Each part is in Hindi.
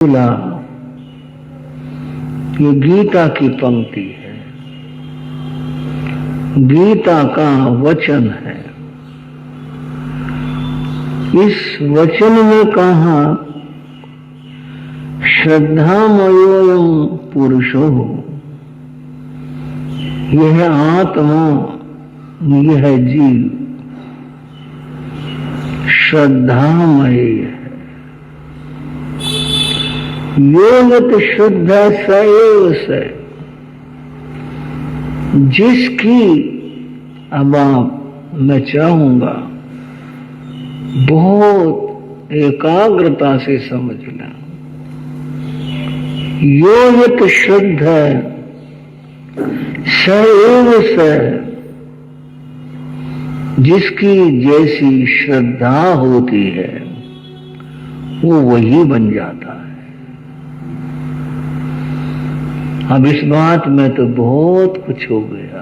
बोला, ये गीता की पंक्ति है, गीता का वचन है। इस वचन में कहा श्रद्धामयोऽयं पुरुषो, यह आत्मा, यह जीव श्रद्धामय है। योगत शुद्ध सएव से, जिसकी अब आप मैं चाहूंगा बहुत एकाग्रता से समझना। योगत शुद्ध सएव से, जिसकी जैसी श्रद्धा होती है वो वही बन जाता है। अब इस बात में तो बहुत कुछ हो गया।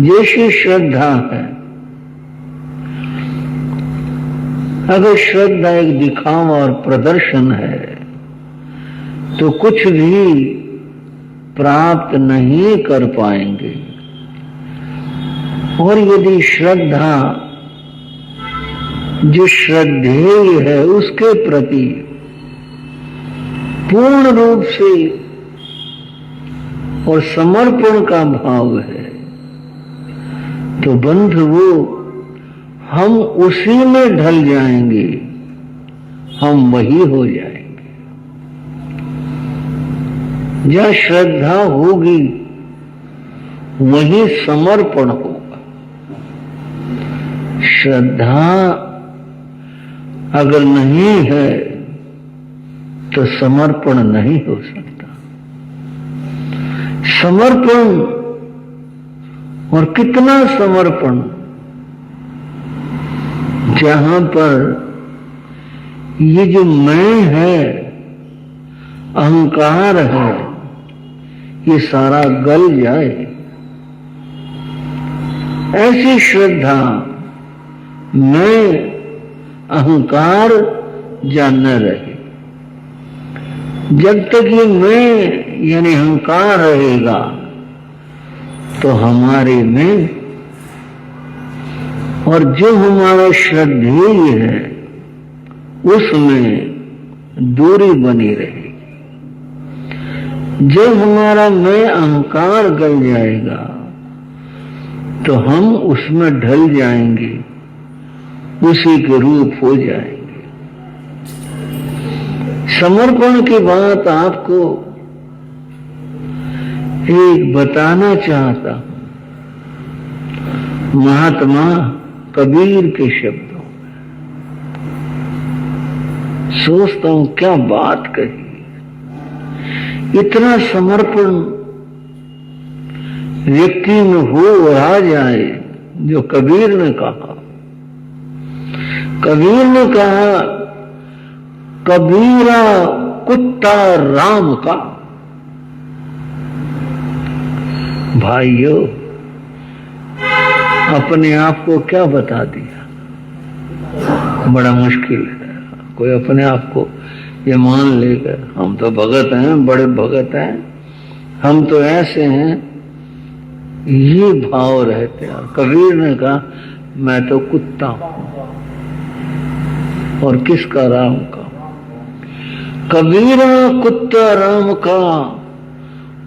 जैसी श्रद्धा है, अगर श्रद्धा एक दिखावा और प्रदर्शन है तो कुछ भी प्राप्त नहीं कर पाएंगे। और यदि श्रद्धा जो श्रद्धेय है उसके प्रति पूर्ण रूप से और समर्पण का भाव है, तो बंधु वो हम उसी में ढल जाएंगे, हम वही हो जाएंगे। जहाँ श्रद्धा होगी वही समर्पण होगा। श्रद्धा अगर नहीं है तो समर्पण नहीं हो सकता। समर्पण, और कितना समर्पण, जहां पर ये जो मैं है, अहंकार है, ये सारा गल जाए। ऐसी श्रद्धा, मैं अहंकार जानना रहे। जब तक ये मैं यानी अहंकार रहेगा तो हमारे में, और जो हमारा श्रद्धेय है उसमें दूरी बनी रहेगी। जब हमारा मैं अहंकार गल जाएगा तो हम उसमें ढल जाएंगे, उसी के रूप हो जाएंगे। समर्पण की बात आपको एक बताना चाहता हूं, महात्मा कबीर के शब्दों में। सोचता हूं क्या बात कही। इतना समर्पण व्यक्ति में हो और आ जाए, जो कबीर ने कहा। कबीर ने कहा, कबीरा कुत्ता राम का। भाइयों, अपने आप को क्या बता दिया, बड़ा मुश्किल है। कोई अपने आप को ये मान लेगा हम तो भगत हैं, बड़े भगत हैं, हम तो ऐसे हैं, ये भाव रहते हैं। कबीर ने कहा, मैं तो कुत्ता हूं। और किसका? राम का। कबीरा कुत्ता राम का,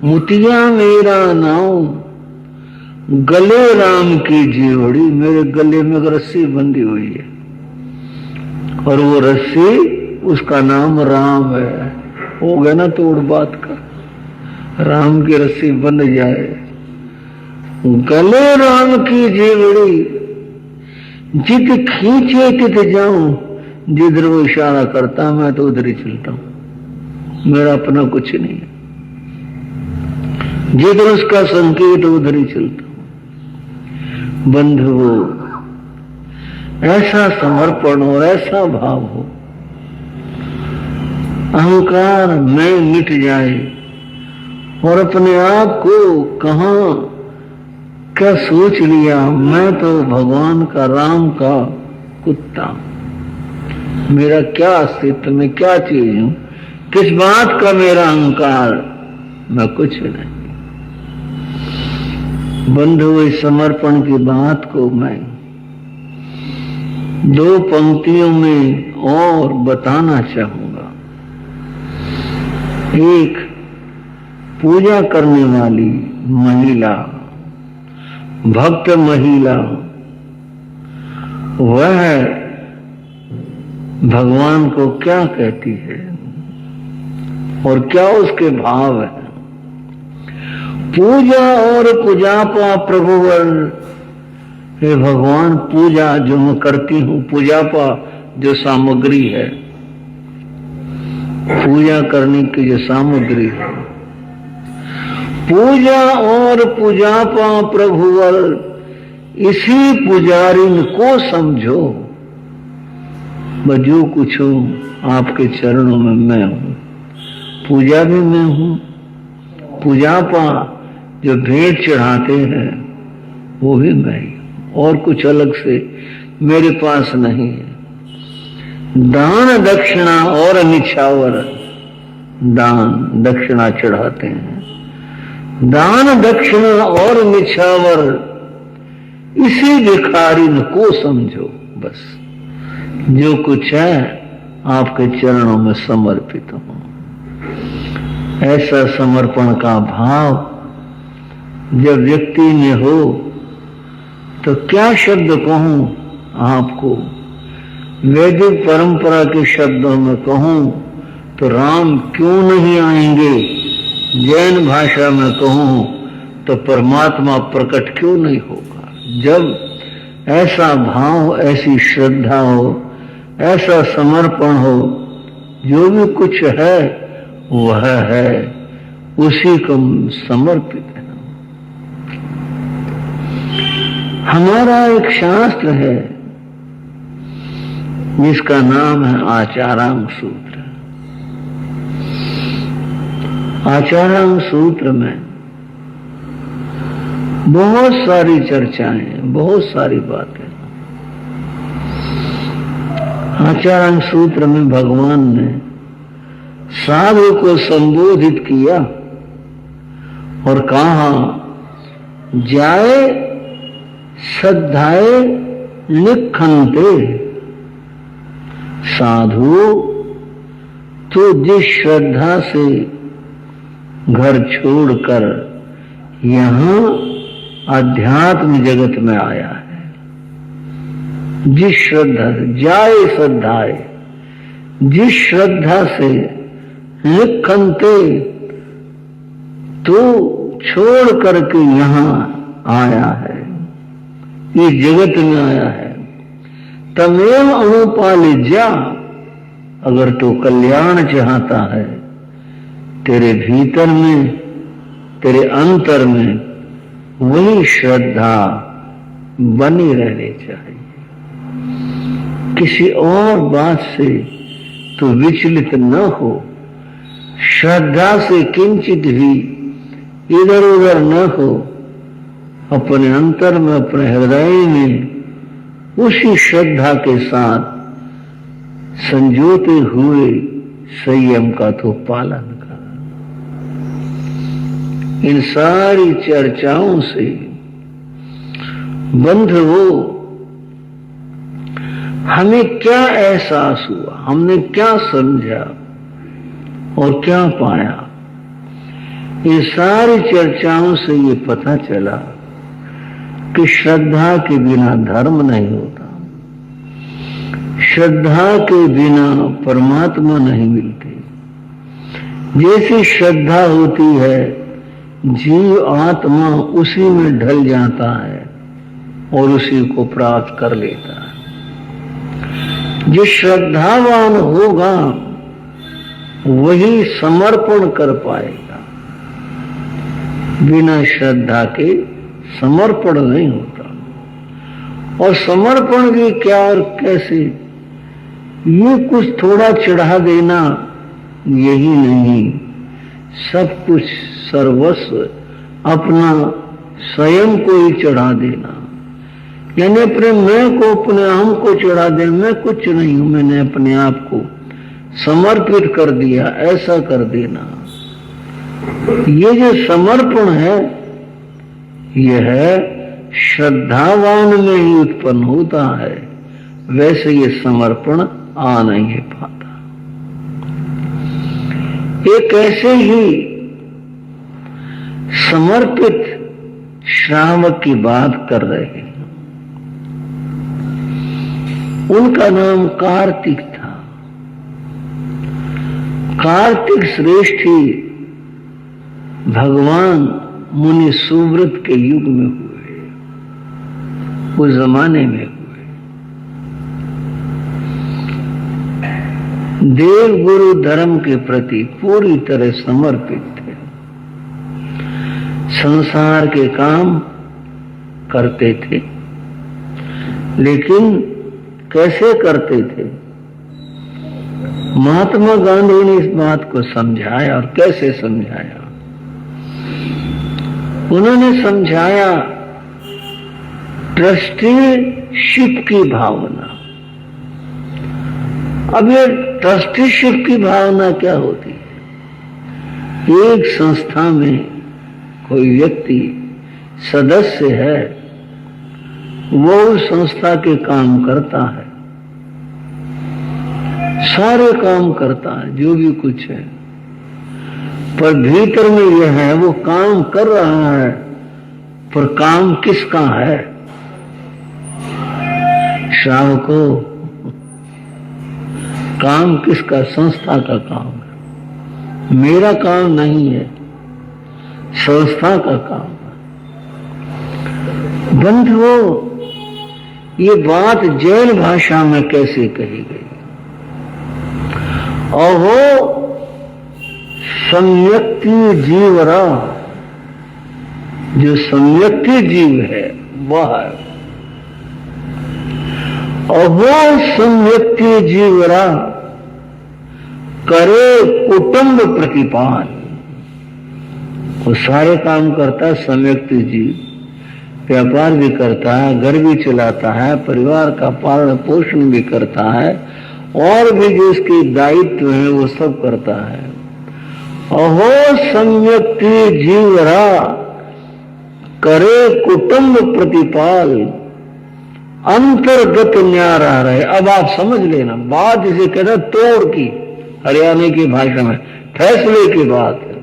मुतिया मेरा नाम, गले राम की जीवड़ी। मेरे गले में एक रस्सी बंधी हुई है और वो रस्सी, उसका नाम राम है। हो गया ना तोड़ बात का। राम की रस्सी बंध जाए, गले राम की जीवड़ी। जित खींचे तित जाऊं, जिधर वो इशारा करता मैं तो उधर ही चलता हूं। मेरा अपना कुछ नहीं है, जिधर उसका संकेत उधर ही चलता हूं। बंधुओं, ऐसा समर्पण और ऐसा भाव हो, अहंकार में मिट जाए और अपने आप को कहां क्या सोच लिया, मैं तो भगवान का, राम का कुत्ता, मेरा क्या अस्तित्व में क्या चीज हूं, किस बात का मेरा अहंकार, मैं कुछ नहीं। बंधु, इस समर्पण की बात को मैं 2 पंक्तियों में और बताना चाहूंगा। एक, पूजा करने वाली महिला, भक्त महिला, वह भगवान को क्या कहती है और क्या उसके भाव है। पूजा और पूजापा प्रभुवर, हे भगवान, पूजा जो मैं करती हूं, पूजापा जो सामग्री है, पूजा करने की जो सामग्री है, पूजा और पूजापा प्रभुवर, इसी पुजारिन को समझो। मैं जो कुछ हूं आपके चरणों में मैं हूं, पूजा भी मैं हूं, पूजापा जो भेंट चढ़ाते हैं वो भी मैं ही, और कुछ अलग से मेरे पास नहीं है। दान दक्षिणा और निछावर, दान दक्षिणा चढ़ाते हैं, दान दक्षिणा और निछावर, इसी भिखारिन को समझो। बस जो कुछ है आपके चरणों में समर्पित हूं। ऐसा समर्पण का भाव जब व्यक्ति में हो तो क्या शब्द कहूं आपको। वैदिक परंपरा के शब्दों में कहूं तो राम क्यों नहीं आएंगे, जैन भाषा में कहूं तो परमात्मा प्रकट क्यों नहीं होगा। जब ऐसा भाव, ऐसी श्रद्धा हो, ऐसा समर्पण हो, जो भी कुछ है वह है, उसी को समर्पित है। हमारा एक शास्त्र है जिसका नाम है आचारांग सूत्र। आचारांग सूत्र में बहुत सारी चर्चाएं, बहुत सारी बातें। आचारांग सूत्र में भगवान ने साधु को संबोधित किया और कहा, जाए श्रद्धाए निखंते। साधु, तो जिस श्रद्धा से घर छोड़कर यहां अध्यात्म जगत में आया है, जिस श्रद्धा से, जाए श्रद्धाए, जिस श्रद्धा से निखंते, तो छोड़ करके यहां आया है, इस जगत में आया है। तमेव अनुपालिज्या, अगर तो कल्याण चाहता है, तेरे भीतर में, तेरे अंतर में वही श्रद्धा बनी रहनी चाहिए। किसी और बात से तो विचलित न हो, श्रद्धा से किंचित भी इधर उधर न हो, अपने अंतर में, अपने हृदय में उसी श्रद्धा के साथ संजोते हुए संयम का तो पालन कर। इन सारी चर्चाओं से बंधुओं, हमें क्या एहसास हुआ, हमने क्या समझा और क्या पाया। ये सारी चर्चाओं से ये पता चला कि श्रद्धा के बिना धर्म नहीं होता, श्रद्धा के बिना परमात्मा नहीं मिलती। जैसी श्रद्धा होती है, जीव आत्मा उसी में ढल जाता है और उसी को प्राप्त कर लेता है। जो श्रद्धावान होगा वही समर्पण कर पाएगा, बिना श्रद्धा के समर्पण नहीं होता। और समर्पण भी क्या और कैसे, ये कुछ थोड़ा चढ़ा देना यही नहीं, सब कुछ सर्वस्व अपना स्वयं को ही चढ़ा देना, यानी अपने मैं को, अपने हम को चढ़ा दे। मैं कुछ नहीं हूं, मैंने अपने आप को समर्पित कर दिया, ऐसा कर देना। ये जो समर्पण है, यह श्रद्धावान में ही उत्पन्न होता है, वैसे ये समर्पण आ नहीं पाता। एक ऐसे ही समर्पित श्रावक की बात कर रहे हैं। उनका नाम कार्तिक था। कार्तिक श्रेष्ठी भगवान मुनि सुव्रत के युग में हुए, उस जमाने में हुए। देव गुरु धर्म के प्रति पूरी तरह समर्पित थे। संसार के काम करते थे, लेकिन कैसे करते थे? महात्मा गांधी ने इस बात को समझाया। और कैसे समझाया? उन्होंने समझाया ट्रस्टीशिप की भावना। अब ये ट्रस्टीशिप की भावना क्या होती है? एक संस्था में कोई व्यक्ति सदस्य है, वो उस संस्था के काम करता है, सारे काम करता है, जो भी कुछ है, पर भीतर में यह है, वो काम कर रहा है, पर काम किसका है? श्रावकों, काम किसका? संस्था का काम है, मेरा काम नहीं है, संस्था का काम है। बंधुओं, ये बात जैन भाषा में कैसे कही गई? अहो सम्यक्ति जीवरा, जो सम्यक्ति जीव है वह है। अहो सम्यक्ति जीवरा करे कुटुंब प्रतिपाल। वो सारे काम करता है सम्यक्ति जीव, व्यापार भी करता है, घर भी चलाता है, परिवार का पालन पोषण भी करता है, और भी जो इसके दायित्व है वो सब करता है। अहो सम्यक्ति जीवरा करे कुटुंब प्रतिपाल, अंतर्गत न्यारा रहे। अब आप समझ लेना, बात जिसे कहना तोड़ की, हरियाणा की भाषा में फैसले की बात है।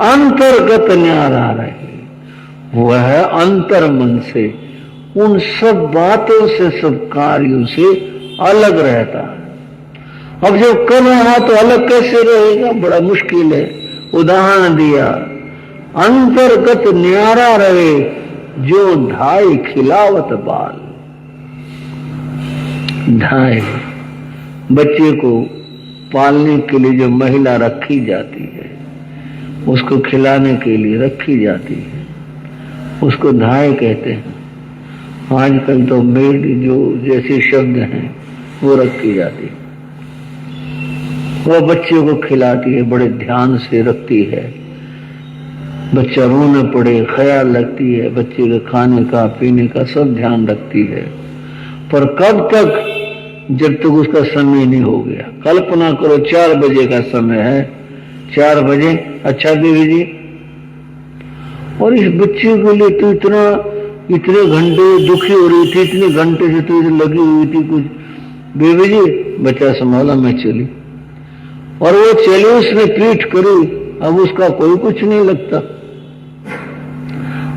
अंतर्गत न्यारा रहे, वह है अंतर मन से, उन सब बातों से, सब कार्यों से अलग रहता है। अब जब कर रहा तो अलग कैसे रहेगा? बड़ा मुश्किल है। उदाहरण दिया, अंतर्गत न्यारा रहे जो ढाई खिलावत बाल। ढाई बच्चे को पालने के लिए जो महिला रखी जाती है, उसको खिलाने के लिए रखी जाती है, उसको धाय कहते हैं। आजकल तो मेड जो जैसे शब्द हैं वो रखी जाती है। वो बच्चे को खिलाती है, बड़े ध्यान से रखती है, बच्चा रोने पड़े ख्याल रखती है, बच्चे के खाने का पीने का सब ध्यान रखती है। पर कब तक? जब तक उसका समय नहीं हो गया। कल्पना करो 4 बजे का समय है, 4 बजे, अच्छा देवी जी, और इस बच्चे के लिए तो इतने घंटे दुखी हो रही थी, इतने घंटे से तो लगी हुई थी कुछ। बेबी जी, बच्चा संभाला, मैं चली, और वो चली, उसने पीठ करी, अब उसका कोई कुछ नहीं लगता।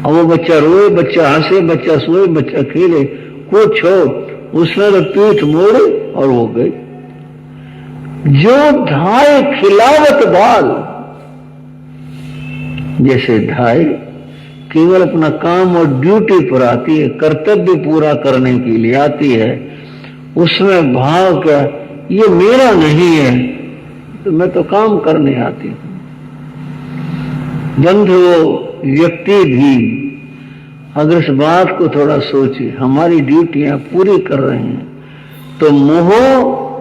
अब वो बच्चा रोए, बच्चा हंसे, बच्चा सोए, बच्चा खेले, कुछ हो, उसने तो पीठ मोड़ी और हो गई। जो धाय खिलावत बाल, जैसे धाय केवल अपना काम और ड्यूटी पर आती है, कर्तव्य पूरा करने के लिए आती है, उसमें भाव क्या? ये मेरा नहीं है, तो मैं तो काम करने आती हूं। बंधुओं, व्यक्ति भी अगर इस बात को थोड़ा सोचे, हमारी ड्यूटियां पूरी कर रहे हैं, तो मोह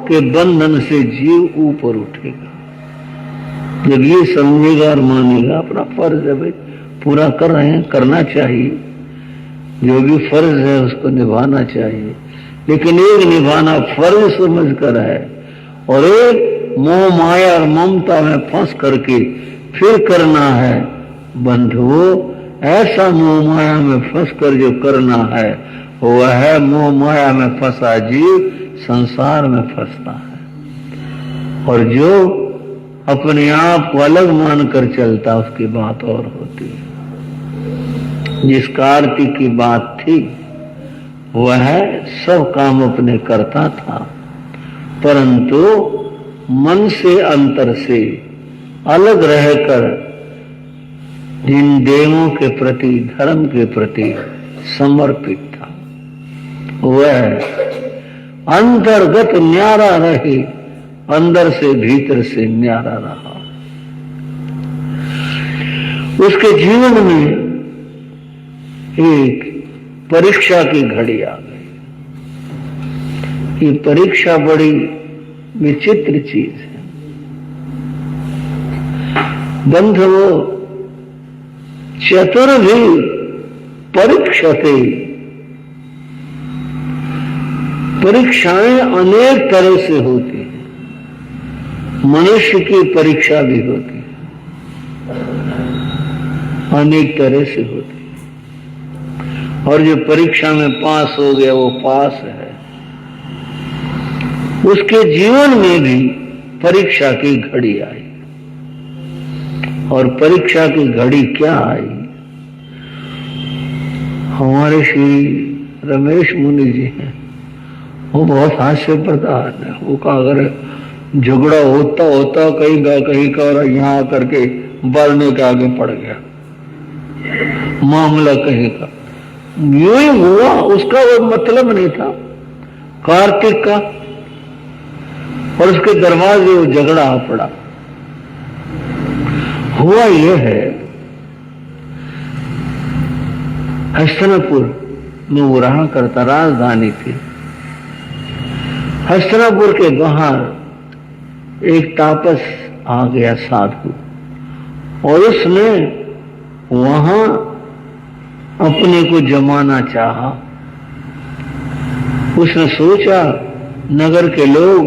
के बंधन से जीव ऊपर उठेगा। जब ये समझेगा और मानेगा अपना फर्ज है भाई, पूरा कर रहे हैं, करना चाहिए, जो भी फर्ज है उसको निभाना चाहिए, लेकिन एक निभाना फर्ज समझ कर है, और एक मोह माया और ममता में फंस करके फिर करना है। बंधुओं, ऐसा मोह माया में फंस कर जो करना है वह है मोह माया में फंसा जीव संसार में फंसता है। और जो अपने आप को अलग मानकर चलता उसकी बात और होती है। जिस कार्तिक की बात थी वह सब काम अपने करता था, परंतु मन से अंतर से अलग रहकर जिन देवों के प्रति धर्म के प्रति समर्पित था वह अंतर्गत न्यारा रहे, अंदर से भीतर से न्यारा रहा। उसके जीवन में एक परीक्षा की घड़ी आ गई। ये परीक्षा बड़ी विचित्र चीज है। बंधुओं, चतुर्भी परीक्षते, परीक्षाएं अनेक तरह से होती हैं। मनुष्य की परीक्षा भी होती है, अनेक तरह से होती है। और जो परीक्षा में पास हो गया वो पास है। उसके जीवन में भी परीक्षा की घड़ी आई। और परीक्षा की घड़ी क्या आई? हमारे श्री रमेश मुनि जी हैं, वो बहुत हास्य प्रधान है। वो का अगर झगड़ा होता होता कहीं का और यहाँ करके बढ़ने के आगे पड़ गया मामला कहीं का, यूं ही हुआ। उसका वो मतलब नहीं था कार्तिक का, और उसके दरवाजे वो झगड़ा आ पड़ा। हुआ यह है, हस्तिनापुर में वो रहा करता, राजधानी थी। हस्तिनापुर के बाहर एक तापस आ गया साधु, और उसने वहां अपने को जमाना चाहा। उसने सोचा नगर के लोग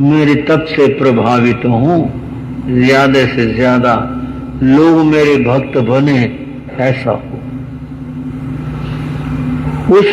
मेरे तप से प्रभावित हों, ज्यादा से ज्यादा लोग मेरे भक्त बने, ऐसा हो। उसने